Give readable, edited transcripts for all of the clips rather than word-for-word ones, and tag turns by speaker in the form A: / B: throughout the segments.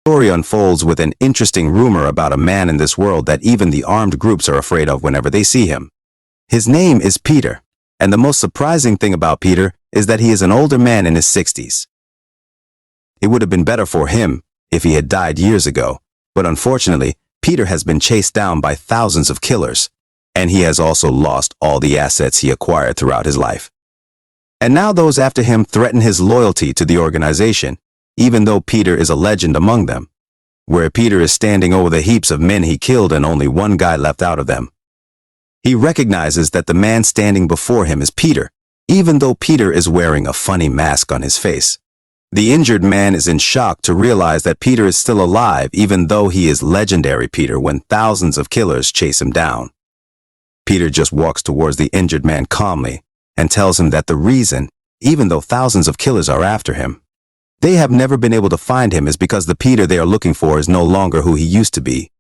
A: story unfolds with an interesting rumor about a man in this world that even the armed groups are afraid of whenever they see him. His name is Peter, and the most surprising thing about Peter is that he is an older man in his 60s. It would have been better for him if he had died years ago, but unfortunately, Peter has been chased down by thousands of killers, and he has also lost all the assets he acquired throughout his life. And now those after him threaten his loyalty to the organization, even though Peter is a legend among them, where Peter is standing over the heaps of men he killed and only one guy left out of them. He recognizes that the man standing before him is Peter, even though Peter is wearing a funny mask on his face. The injured man is in shock to realize that Peter is still alive even though he is legendary Peter when thousands of killers chase him down. Peter just walks towards the injured man calmly and tells him that the reason, even though thousands of killers are after him, they have never been able to find him is because the Peter they are looking for is no longer who he used to be.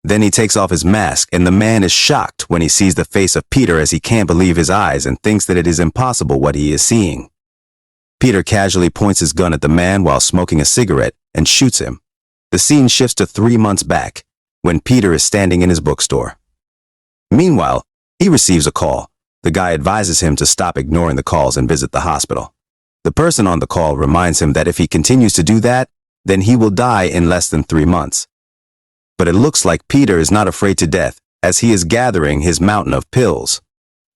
A: Then he takes off his mask and the man is shocked when he sees the face of Peter as he can't believe his eyes and thinks that it is impossible what he is seeing. Peter casually points his gun at the man while smoking a cigarette and shoots him. The scene shifts to 3 months back when Peter is standing in his bookstore. Meanwhile, he receives a call. The guy advises him to stop ignoring the calls and visit the hospital. The person on the call reminds him that if he continues to do that, then he will die in less than 3 months. But it looks like Peter is not afraid to death as he is gathering his mountain of pills.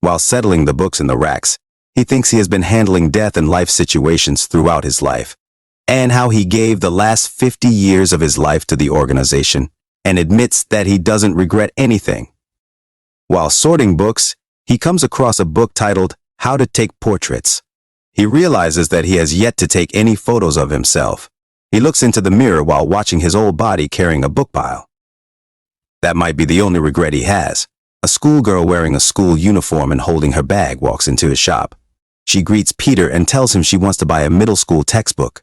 A: While settling the books in the racks, he thinks he has been handling death and life situations throughout his life, and how he gave the last 50 years of his life to the organization, and admits that he doesn't regret anything. While sorting books, he comes across a book titled How to Take Portraits. He realizes that he has yet to take any photos of himself. He looks into the mirror while watching his old body carrying a book pile. That might be the only regret he has. A schoolgirl wearing a school uniform and holding her bag walks into his shop. She greets Peter and tells him she wants to buy a middle school textbook.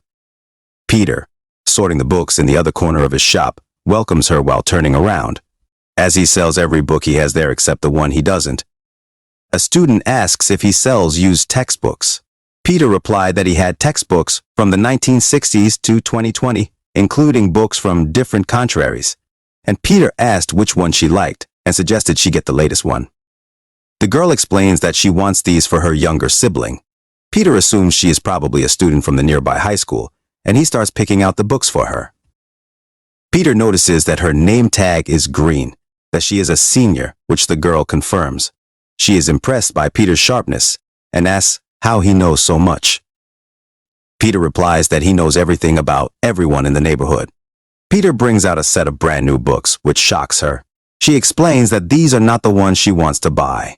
A: Peter, sorting the books in the other corner of his shop, welcomes her while turning around, as he sells every book he has there except the one he doesn't. A student asks if he sells used textbooks. Peter replied that he had textbooks from the 1960s to 2020, including books from different contraries, and Peter asked which one she liked and suggested she get the latest one. The girl explains that she wants these for her younger sibling. Peter assumes she is probably a student from the nearby high school, and he starts picking out the books for her. Peter notices that her name tag is green, that she is a senior, which the girl confirms. She is impressed by Peter's sharpness and asks how he knows so much. Peter replies that he knows everything about everyone in the neighborhood. Peter brings out a set of brand new books, which shocks her. She explains that these are not the ones she wants to buy.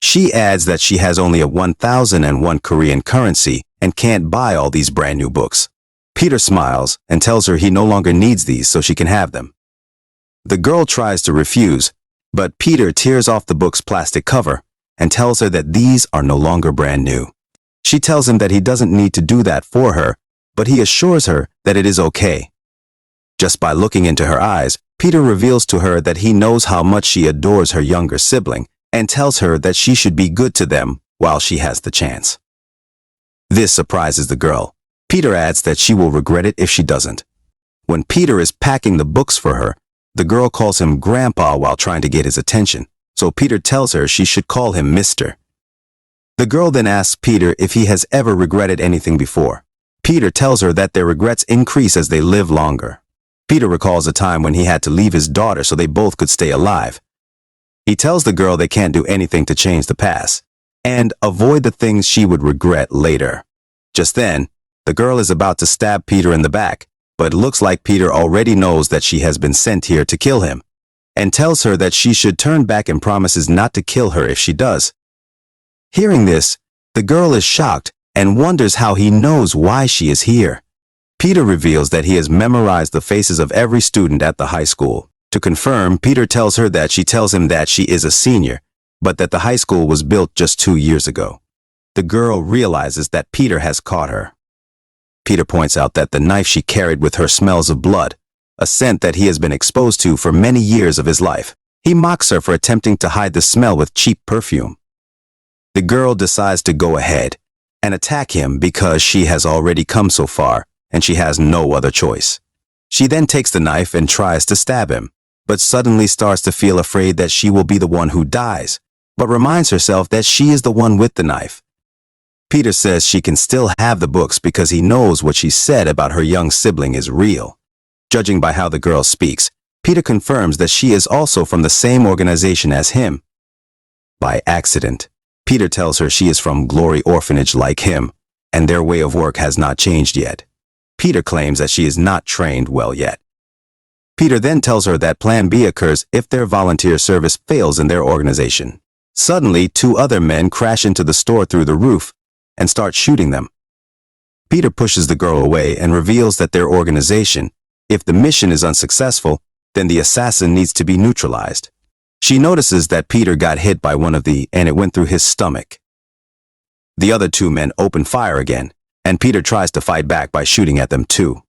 A: She adds that she has only a 1,001 Korean currency and can't buy all these brand new books. Peter smiles and tells her he no longer needs these so she can have them. The girl tries to refuse, but Peter tears off the book's plastic cover and tells her that these are no longer brand new. She tells him that he doesn't need to do that for her, but he assures her that it is okay. Just by looking into her eyes, Peter reveals to her that he knows how much she adores her younger sibling and tells her that she should be good to them while she has the chance. This surprises the girl. Peter adds that she will regret it if she doesn't. When Peter is packing the books for her, the girl calls him Grandpa while trying to get his attention, so Peter tells her she should call him Mr. The girl then asks Peter if he has ever regretted anything before. Peter tells her that their regrets increase as they live longer. Peter recalls a time when he had to leave his daughter so they both could stay alive. He tells the girl they can't do anything to change the past and avoid the things she would regret later. Just then, the girl is about to stab Peter in the back, but it looks like Peter already knows that she has been sent here to kill him, and tells her that she should turn back and promises not to kill her if she does. Hearing this, the girl is shocked and wonders how he knows why she is here. Peter reveals that he has memorized the faces of every student at the high school. To confirm, Peter tells her that she tells him that she is a senior, but that the high school was built just 2 years ago. The girl realizes that Peter has caught her. Peter points out that the knife she carried with her smells of blood, a scent that he has been exposed to for many years of his life. He mocks her for attempting to hide the smell with cheap perfume. The girl decides to go ahead and attack him because she has already come so far and she has no other choice. She then takes the knife and tries to stab him, but suddenly starts to feel afraid that she will be the one who dies, but reminds herself that she is the one with the knife. Peter says she can still have the books because he knows what she said about her young sibling is real. Judging by how the girl speaks, Peter confirms that she is also from the same organization as him. By accident, Peter tells her she is from Glory Orphanage like him, and their way of work has not changed yet. Peter claims that she is not trained well yet. Peter then tells her that Plan B occurs if their volunteer service fails in their organization. Suddenly, 2 other men crash into the store through the roof and start shooting them. Peter pushes the girl away and reveals that their organization, if the mission is unsuccessful, then the assassin needs to be neutralized. She notices that Peter got hit by one of and it went through his stomach. The other 2 men open fire again, and Peter tries to fight back by shooting at them too.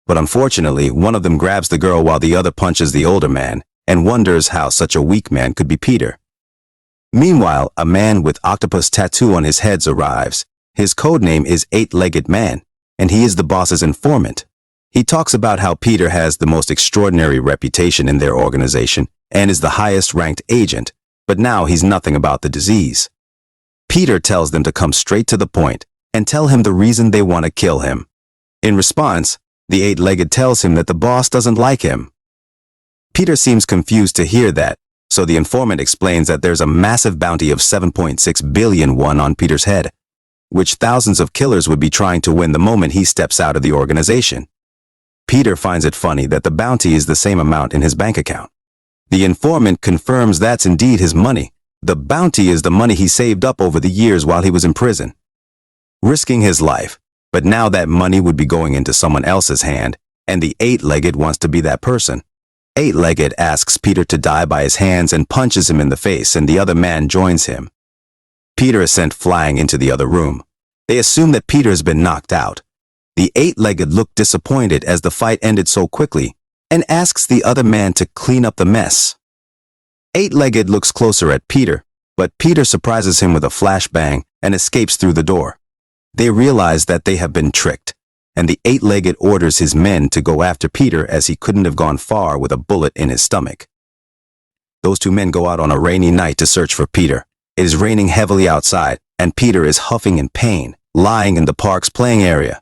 A: But unfortunately, one of them grabs the girl while the other punches the older man and wonders how such a weak man could be Peter. Meanwhile, a man with octopus tattoo on his head arrives. His codename is 8-Legged Man, and he is the boss's informant. He talks about how Peter has the most extraordinary reputation in their organization and is the highest-ranked agent, but now he's nothing about the disease. Peter tells them to come straight to the point and tell him the reason they want to kill him. In response, the 8-Legged tells him that the boss doesn't like him. Peter seems confused to hear that, so the informant explains that there's a massive bounty of 7.6 billion won on Peter's head, which thousands of killers would be trying to win the moment he steps out of the organization. Peter finds it funny that the bounty is the same amount in his bank account. The informant confirms that's indeed his money. The bounty is the money he saved up over the years while he was in prison, risking his life, but now that money would be going into someone else's hand, and the 8-Legged wants to be that person. 8-Legged asks Peter to die by his hands and punches him in the face, and the other man joins him. Peter is sent flying into the other room. They assume that Peter has been knocked out. The 8-Legged look disappointed as the fight ended so quickly and asks the other man to clean up the mess. 8-Legged looks closer at Peter, but Peter surprises him with a flashbang and escapes through the door. They realize that they have been tricked, and the 8-Legged orders his men to go after Peter as he couldn't have gone far with a bullet in his stomach. Those 2 men go out on a rainy night to search for Peter. It is raining heavily outside, and Peter is huffing in pain, lying in the park's playing area.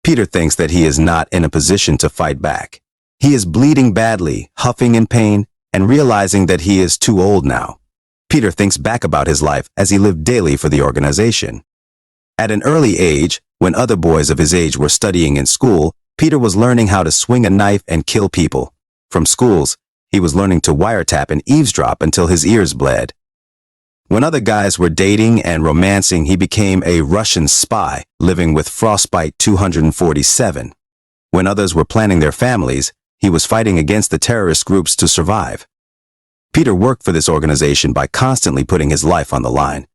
A: Peter thinks that he is not in a position to fight back. He is bleeding badly, huffing in pain, and realizing that he is too old now. Peter thinks back about his life as he lived daily for the organization. At an early age, when other boys of his age were studying in school, Peter was learning how to swing a knife and kill people. From schools, he was learning to wiretap and eavesdrop until his ears bled. When other guys were dating and romancing, he became a Russian spy living with Frostbite 247. When others were planning their families, he was fighting against the terrorist groups to survive. Peter worked for this organization by constantly putting his life on the line.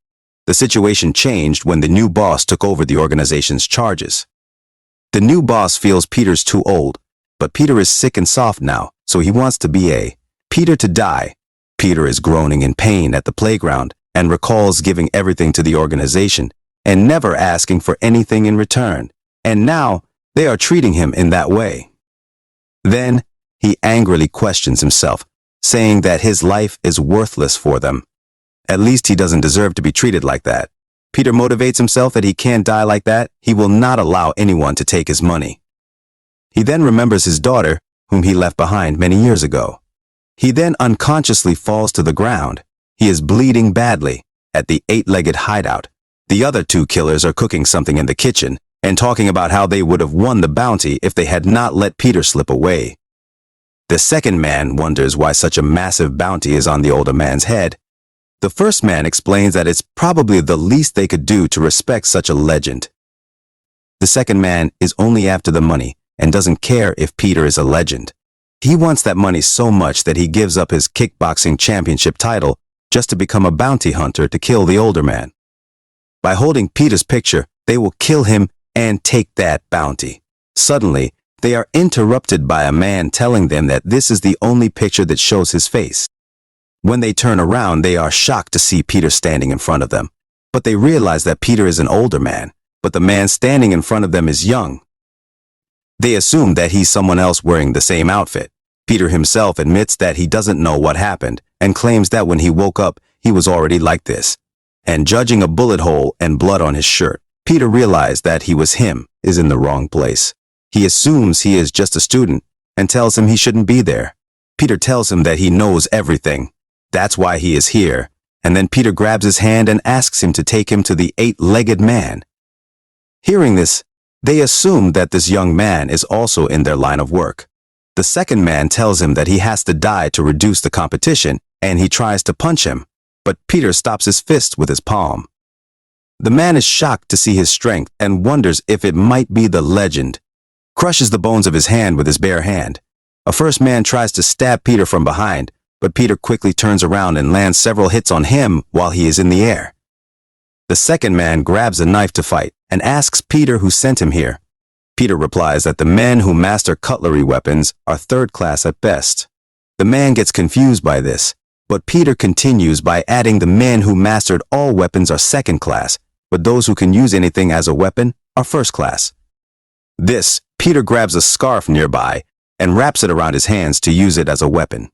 A: The situation changed when the new boss took over the organization's charges. The new boss feels Peter's too old, but Peter is sick and soft now, so he wants to be Peter to die. Peter is groaning in pain at the playground and recalls giving everything to the organization and never asking for anything in return, and now they are treating him in that way. Then he angrily questions himself, saying that his life is worthless for them. At least he doesn't deserve to be treated like that. Peter motivates himself that he can't die like that. He will not allow anyone to take his money. He then remembers his daughter, whom he left behind many years ago. He then unconsciously falls to the ground. He is bleeding badly at the 8-Legged hideout. The other 2 killers are cooking something in the kitchen and talking about how they would have won the bounty if they had not let Peter slip away. The second man wonders why such a massive bounty is on the older man's head. The first man explains that it's probably the least they could do to respect such a legend. The second man is only after the money and doesn't care if Peter is a legend. He wants that money so much that he gives up his kickboxing championship title just to become a bounty hunter to kill the older man. By holding Peter's picture, they will kill him and take that bounty. Suddenly, they are interrupted by a man telling them that this is the only picture that shows his face. When they turn around, they are shocked to see Peter standing in front of them. But they realize that Peter is an older man, but the man standing in front of them is young. They assume that he's someone else wearing the same outfit. Peter himself admits that he doesn't know what happened and claims that when he woke up, he was already like this. And judging a bullet hole and blood on his shirt, Peter realized that he was him is in the wrong place. He assumes he is just a student and tells him he shouldn't be there. Peter tells him that he knows everything. That's why he is here. And then Peter grabs his hand and asks him to take him to the eight-legged man. Hearing this, they assume that this young man is also in their line of work. The second man tells him that he has to die to reduce the competition, and he tries to punch him, but Peter stops his fist with his palm. The man is shocked to see his strength and wonders if it might be the legend. Crushes the bones of his hand with his bare hand. A first man tries to stab Peter from behind, but Peter quickly turns around and lands several hits on him while he is in the air. The second man grabs a knife to fight and asks Peter who sent him here. Peter replies that the men who master cutlery weapons are third class at best. The man gets confused by this, but Peter continues by adding the men who mastered all weapons are second class, but those who can use anything as a weapon are first class. This, Peter grabs a scarf nearby and wraps it around his hands to use it as a weapon.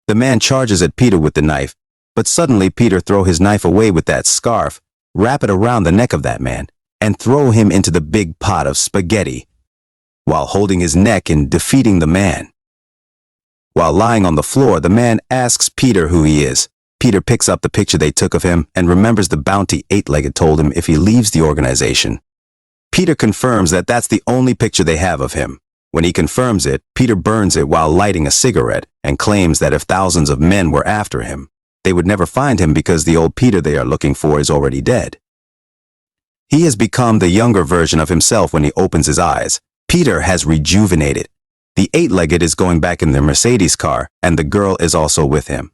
A: The man charges at Peter with the knife, but suddenly Peter throws his knife away with that scarf, wrap it around the neck of that man, and throw him into the big pot of spaghetti, while holding his neck and defeating the man. While lying on the floor, the man asks Peter who he is. Peter picks up the picture they took of him and remembers the bounty eight-legged told him if he leaves the organization. Peter confirms that that's the only picture they have of him. When he confirms it, Peter burns it while lighting a cigarette and claims that if thousands of men were after him, they would never find him because the old Peter they are looking for is already dead. He has become the younger version of himself when he opens his eyes. Peter has rejuvenated. The eight-legged is going back in their Mercedes car, and the girl is also with him.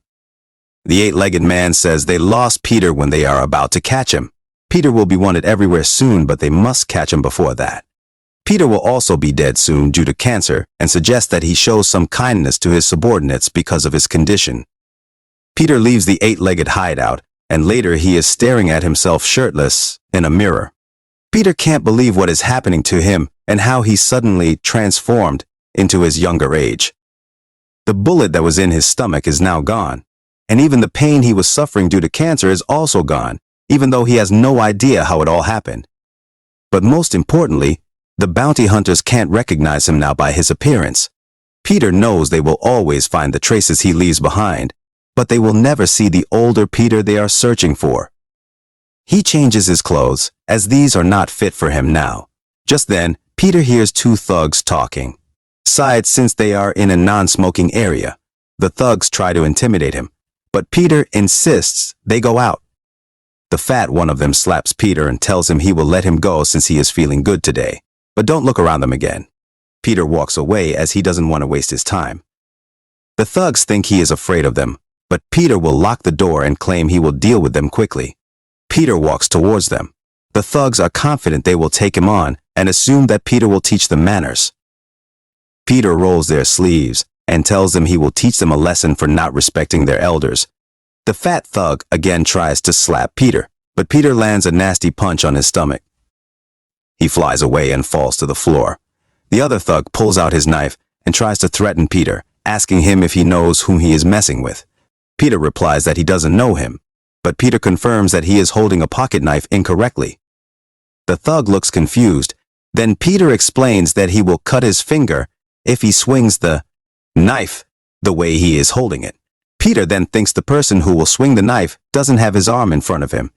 A: The eight-legged man says they lost Peter when they are about to catch him. Peter will be wanted everywhere soon, but they must catch him before that. Peter will also be dead soon due to cancer and suggests that he shows some kindness to his subordinates because of his condition. Peter leaves the eight-legged hideout, and later he is staring at himself shirtless in a mirror. Peter can't believe what is happening to him and how he suddenly transformed into his younger age. The bullet that was in his stomach is now gone, and even the pain he was suffering due to cancer is also gone, even though he has no idea how it all happened. But most importantly, the bounty hunters can't recognize him now by his appearance. Peter knows they will always find the traces he leaves behind, but they will never see the older Peter they are searching for. He changes his clothes, as these are not fit for him now. Just then, Peter hears two thugs talking. Sides since they are in a non-smoking area. The thugs try to intimidate him, but Peter insists they go out. The fat one of them slaps Peter and tells him he will let him go since he is feeling good today, but don't look around them again. Peter walks away as he doesn't want to waste his time. The thugs think he is afraid of them, but Peter will lock the door and claim he will deal with them quickly. Peter walks towards them. The thugs are confident they will take him on and assume that Peter will teach them manners. Peter rolls their sleeves and tells them he will teach them a lesson for not respecting their elders. The fat thug again tries to slap Peter, but Peter lands a nasty punch on his stomach. He flies away and falls to the floor. The other thug pulls out his knife and tries to threaten Peter, asking him if he knows whom he is messing with. Peter replies that he doesn't know him, but Peter confirms that he is holding a pocket knife incorrectly. The thug looks confused. Then Peter explains that he will cut his finger if he swings the knife the way he is holding it. Peter then thinks the person who will swing the knife doesn't have his arm in front of him.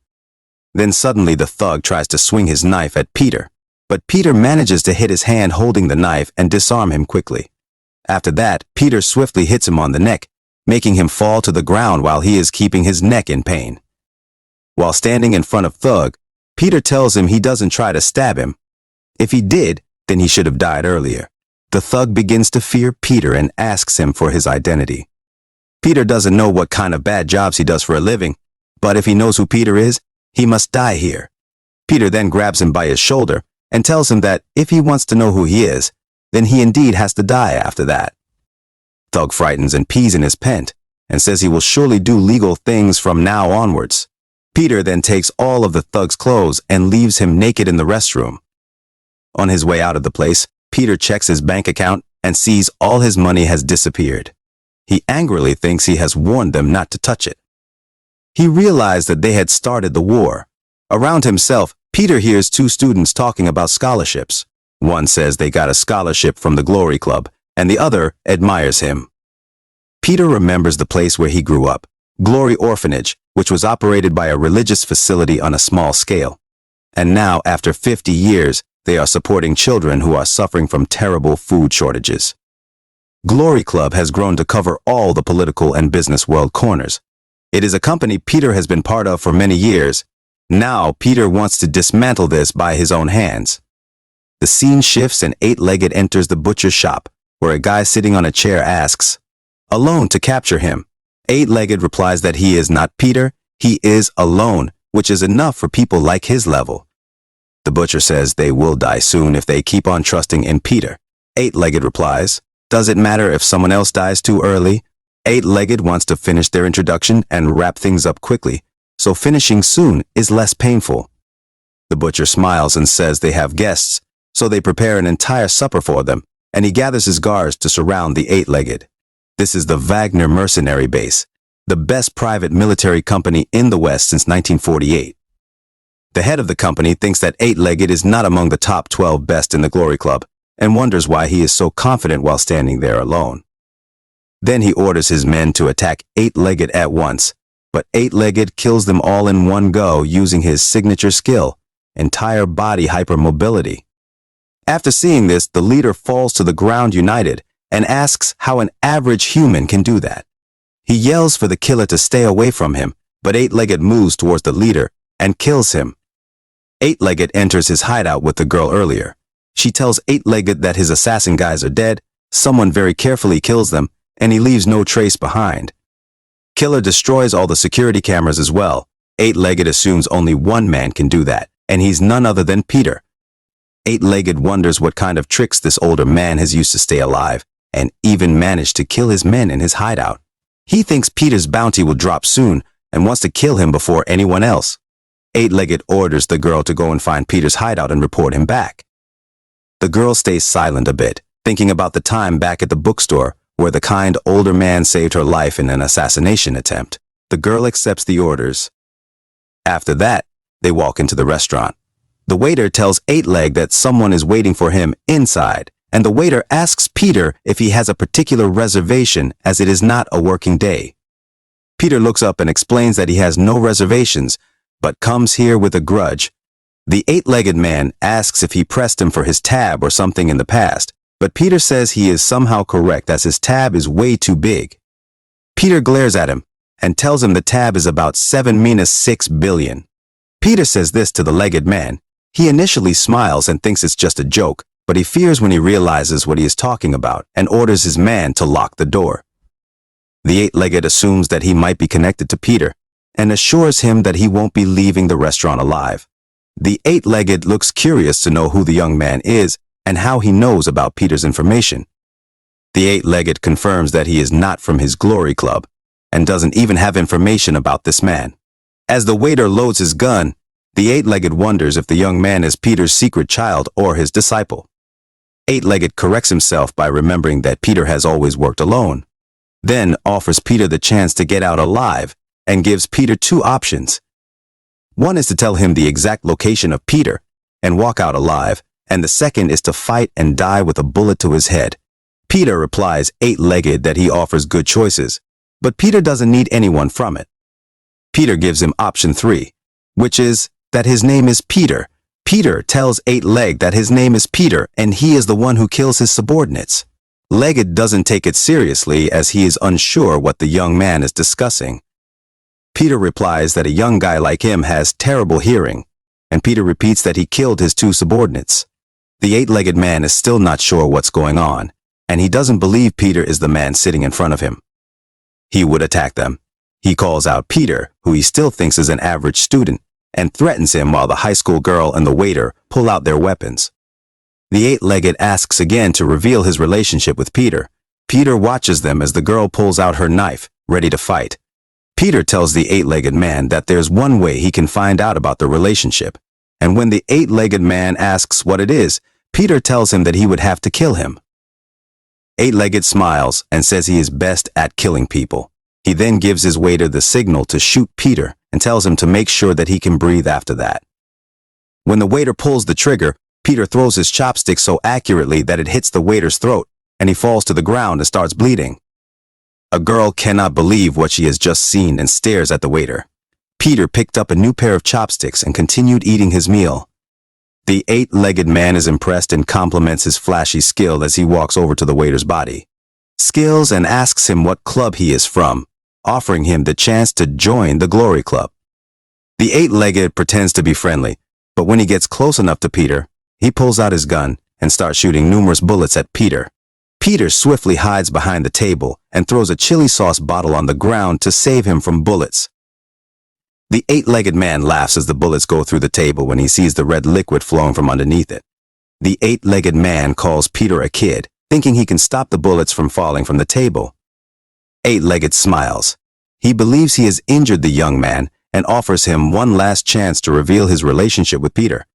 A: Then suddenly the thug tries to swing his knife at Peter, but Peter manages to hit his hand holding the knife and disarm him quickly. After that, Peter swiftly hits him on the neck, making him fall to the ground while he is keeping his neck in pain. While standing in front of Thug, Peter tells him he doesn't try to stab him. If he did, then he should have died earlier. The thug begins to fear Peter and asks him for his identity. Peter doesn't know what kind of bad jobs he does for a living, but if he knows who Peter is, he must die here. Peter then grabs him by his shoulder and tells him that if he wants to know who he is, then he indeed has to die after that. Thug frightens and pees in his pant and says he will surely do legal things from now onwards. Peter then takes all of the thug's clothes and leaves him naked in the restroom. On his way out of the place, Peter checks his bank account and sees all his money has disappeared. He angrily thinks he has warned them not to touch it. He realized that they had started the war. Around himself, Peter hears two students talking about scholarships. One says they got a scholarship from the Glory Club, and the other admires him. Peter remembers the place where he grew up, Glory Orphanage, which was operated by a religious facility on a small scale. And now, after 50 years, they are supporting children who are suffering from terrible food shortages. Glory Club has grown to cover all the political and business world corners. It is a company Peter has been part of for many years. Now, Peter wants to dismantle this by his own hands. The scene shifts and Eight-Legged enters the butcher's shop, where a guy sitting on a chair asks, "Alone to capture him." Eight-Legged replies that he is not Peter, he is alone, which is enough for people like his level. The butcher says they will die soon if they keep on trusting in Peter. Eight-Legged replies, "Does it matter if someone else dies too early?" Eight-Legged wants to finish their introduction and wrap things up quickly, so finishing soon is less painful. The butcher smiles and says they have guests, so they prepare an entire supper for them, and he gathers his guards to surround the Eight-Legged. This is the Wagner mercenary base, the best private military company in the West since 1948. The head of the company thinks that Eight-Legged is not among the top 12 best in the Glory Club, and wonders why he is so confident while standing there alone. Then he orders his men to attack Eight-Legged at once, but Eight-Legged kills them all in one go using his signature skill, entire body hypermobility. After seeing this, the leader falls to the ground united and asks how an average human can do that. He yells for the killer to stay away from him, but Eight-Legged moves towards the leader and kills him. Eight-Legged enters his hideout with the girl earlier. She tells Eight-Legged that his assassin guys are dead, someone very carefully kills them, and he leaves no trace behind. Killer destroys all the security cameras as well. Eight-Legged assumes only one man can do that, and he's none other than Peter. Eight-Legged wonders what kind of tricks this older man has used to stay alive, and even managed to kill his men in his hideout. He thinks Peter's bounty will drop soon, and wants to kill him before anyone else. Eight-Legged orders the girl to go and find Peter's hideout and report him back. The girl stays silent a bit, thinking about the time back at the bookstore where the kind older man saved her life in an assassination attempt. The girl accepts the orders. After that, they walk into the restaurant. The waiter tells Eight-Leg that someone is waiting for him inside, and the waiter asks Peter if he has a particular reservation as it is not a working day. Peter looks up and explains that he has no reservations, but comes here with a grudge. The Eight-Legged man asks if he pressed him for his tab or something in the past, but Peter says he is somehow correct as his tab is way too big. Peter glares at him and tells him the tab is about 7-6 billion. Peter says this to the legged man. He initially smiles and thinks it's just a joke, but he fears when he realizes what he is talking about and orders his man to lock the door. The Eight-Legged assumes that he might be connected to Peter and assures him that he won't be leaving the restaurant alive. The Eight-Legged looks curious to know who the young man is and how he knows about Peter's information. The Eight-Legged confirms that he is not from his Glory Club and doesn't even have information about this man. As the waiter loads his gun, the Eight-Legged wonders if the young man is Peter's secret child or his disciple. Eight-Legged corrects himself by remembering that Peter has always worked alone, then offers Peter the chance to get out alive and gives Peter two options. One is to tell him the exact location of Peter and walk out alive, and the second is to fight and die with a bullet to his head. Peter replies Eight-Legged that he offers good choices, but Peter doesn't need anyone from it. Peter gives him option 3, which is that his name is Peter. Peter tells Eight-Leg that his name is Peter and he is the one who kills his subordinates. Legged doesn't take it seriously as he is unsure what the young man is discussing. Peter replies that a young guy like him has terrible hearing, and Peter repeats that he killed his 2 subordinates. The Eight-Legged man is still not sure what's going on, and he doesn't believe Peter is the man sitting in front of him. He would attack them. He calls out Peter, who he still thinks is an average student, and threatens him while the high school girl and the waiter pull out their weapons. The Eight-Legged asks again to reveal his relationship with Peter. Peter watches them as the girl pulls out her knife, ready to fight. Peter tells the Eight-Legged man that there's one way he can find out about the relationship, and when the Eight-Legged man asks what it is, Peter tells him that he would have to kill him. Eight-legged smiles and says he is best at killing people. He then gives his waiter the signal to shoot Peter and tells him to make sure that he can breathe after that. When the waiter pulls the trigger, Peter throws his chopstick so accurately that it hits the waiter's throat, and he falls to the ground and starts bleeding. A girl cannot believe what she has just seen and stares at the waiter. Peter picked up a new pair of chopsticks and continued eating his meal. The eight-legged man is impressed and compliments his flashy skill as he walks over to the waiter's body. Skills and asks him what club he is from, offering him the chance to join the Glory Club. The eight-legged pretends to be friendly, but when he gets close enough to Peter, he pulls out his gun and starts shooting numerous bullets at Peter. Peter swiftly hides behind the table and throws a chili sauce bottle on the ground to save him from bullets. The eight-legged man laughs as the bullets go through the table when he sees the red liquid flowing from underneath it. The eight-legged man calls Peter a kid, thinking he can stop the bullets from falling from the table. Eight-legged smiles. He believes he has injured the young man and offers him one last chance to reveal his relationship with Peter.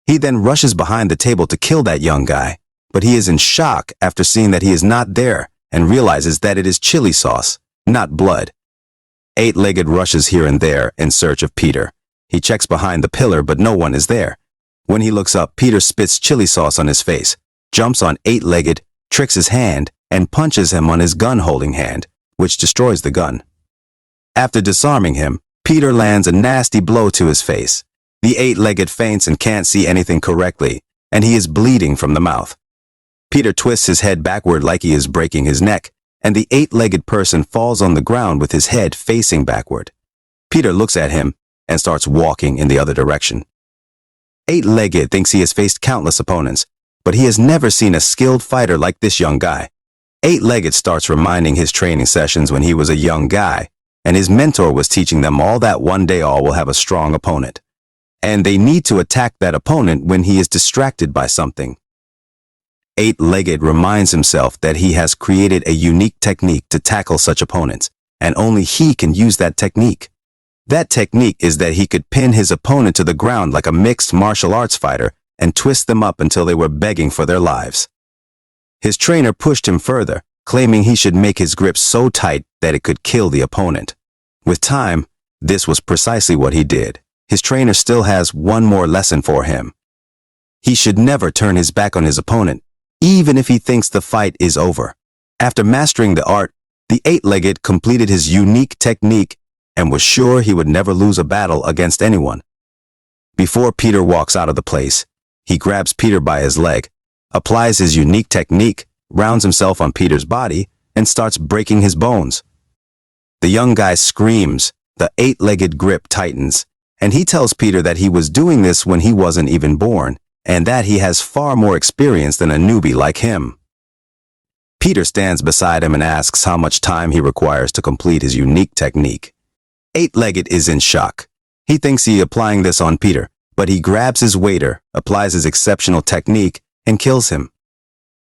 A: He then rushes behind the table to kill that young guy, but he is in shock after seeing that he is not there and realizes that it is chili sauce, not blood. Eight-legged rushes here and there in search of Peter. He checks behind the pillar, but no one is there. When he looks up, Peter spits chili sauce on his face, jumps on eight-legged, tricks his hand, and punches him on his gun-holding hand, which destroys the gun. After disarming him, Peter lands a nasty blow to his face. The eight-legged faints and can't see anything correctly, and he is bleeding from the mouth. Peter twists his head backward like he is breaking his neck, and the eight-legged person falls on the ground with his head facing backward. Peter looks at him and starts walking in the other direction. Eight-legged thinks he has faced countless opponents, but he has never seen a skilled fighter like this young guy. Eight-legged starts reminding his training sessions when he was a young guy, and his mentor was teaching them all that one day all will have a strong opponent, and they need to attack that opponent when he is distracted by something. Eight-legged reminds himself that he has created a unique technique to tackle such opponents, and only he can use that technique. That technique is that he could pin his opponent to the ground like a mixed martial arts fighter and twist them up until they were begging for their lives. His trainer pushed him further, claiming he should make his grip so tight that it could kill the opponent. With time, this was precisely what he did. His trainer still has one more lesson for him. He should never turn his back on his opponent, even if he thinks the fight is over. After mastering the art, the eight-legged completed his unique technique and was sure he would never lose a battle against anyone. Before Peter walks out of the place, he grabs Peter by his leg, applies his unique technique, rounds himself on Peter's body, and starts breaking his bones. The young guy screams, the eight-legged grip tightens, and he tells Peter that he was doing this when he wasn't even born, and that he has far more experience than a newbie like him. Peter stands beside him and asks how much time he requires to complete his unique technique. Eight-legged is in shock. He thinks he is applying this on Peter, but he grabs his waiter, applies his exceptional technique, and kills him.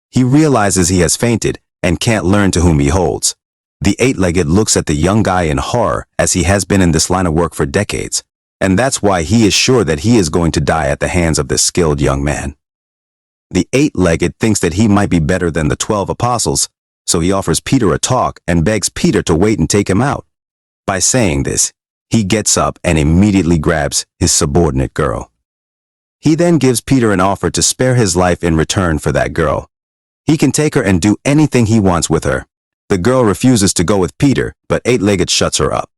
A: He realizes he has fainted and can't learn to whom he holds. The eight-legged looks at the young guy in horror as he has been in this line of work for decades, and that's why he is sure that he is going to die at the hands of this skilled young man. The eight-legged thinks that he might be better than the 12 apostles, so he offers Peter a talk and begs Peter to wait and take him out. By saying this, he gets up and immediately grabs his subordinate girl. He then gives Peter an offer to spare his life in return for that girl. He can take her and do anything he wants with her. The girl refuses to go with Peter, but eight-legged shuts her up.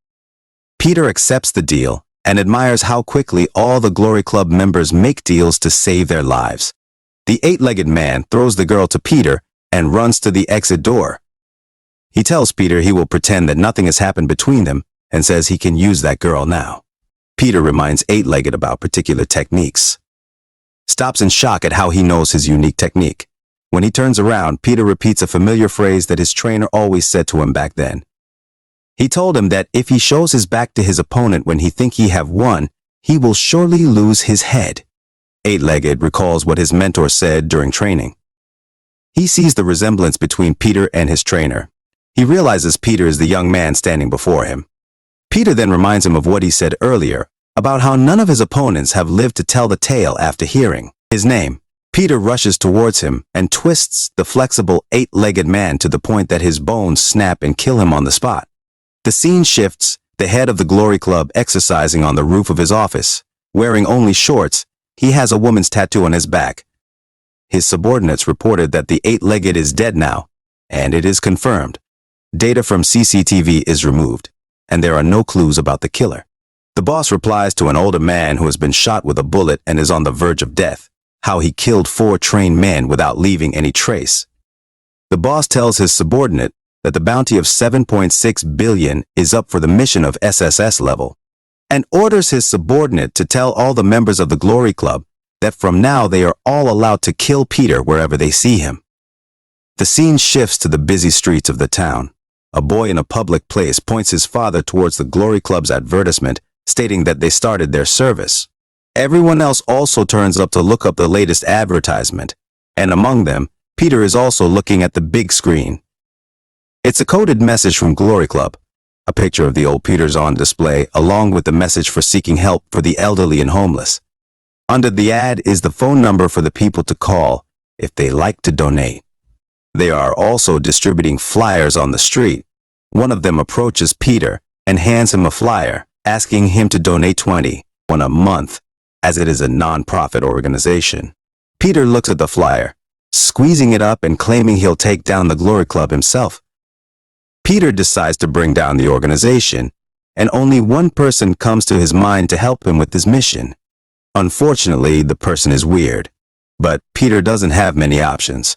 A: Peter accepts the deal and admires how quickly all the Glory Club members make deals to save their lives. The eight-legged man throws the girl to Peter and runs to the exit door. He tells Peter he will pretend that nothing has happened between them and says he can use that girl now. Peter reminds eight-legged about particular techniques. Stops in shock at how he knows his unique technique. When he turns around, Peter repeats a familiar phrase that his trainer always said to him back then. He told him that if he shows his back to his opponent when he think he have won, he will surely lose his head. Eight-legged recalls what his mentor said during training. He sees the resemblance between Peter and his trainer. He realizes Peter is the young man standing before him. Peter then reminds him of what he said earlier about how none of his opponents have lived to tell the tale after hearing his name. Peter rushes towards him and twists the flexible 8-legged man to the point that his bones snap and kill him on the spot. The scene shifts, the head of the Glory Club exercising on the roof of his office. Wearing only shorts, he has a woman's tattoo on his back. His subordinates reported that the 8-legged is dead now, and it is confirmed. Data from CCTV is removed, and there are no clues about the killer. The boss replies to an older man who has been shot with a bullet and is on the verge of death, how he killed 4 trained men without leaving any trace. The boss tells his subordinate that the bounty of 7.6 billion is up for the mission of SSS level, and orders his subordinate to tell all the members of the Glory Club that from now they are all allowed to kill Peter wherever they see him. The scene shifts to the busy streets of the town. A boy in a public place points his father towards the Glory Club's advertisement, stating that they started their service. Everyone else also turns up to look up the latest advertisement, and among them, Peter is also looking at the big screen. It's a coded message from Glory Club. A picture of the old Peter's on display, along with the message for seeking help for the elderly and homeless. Under the ad is the phone number for the people to call if they like to donate. They are also distributing flyers on the street. One of them approaches Peter and hands him a flyer, asking him to donate 20 a month, as it is a non-profit organization. Peter looks at the flyer, squeezing it up and claiming he'll take down the Glory Club himself. Peter decides to bring down the organization, and only one person comes to his mind to help him with his mission. Unfortunately, the person is weird, but Peter doesn't have many options.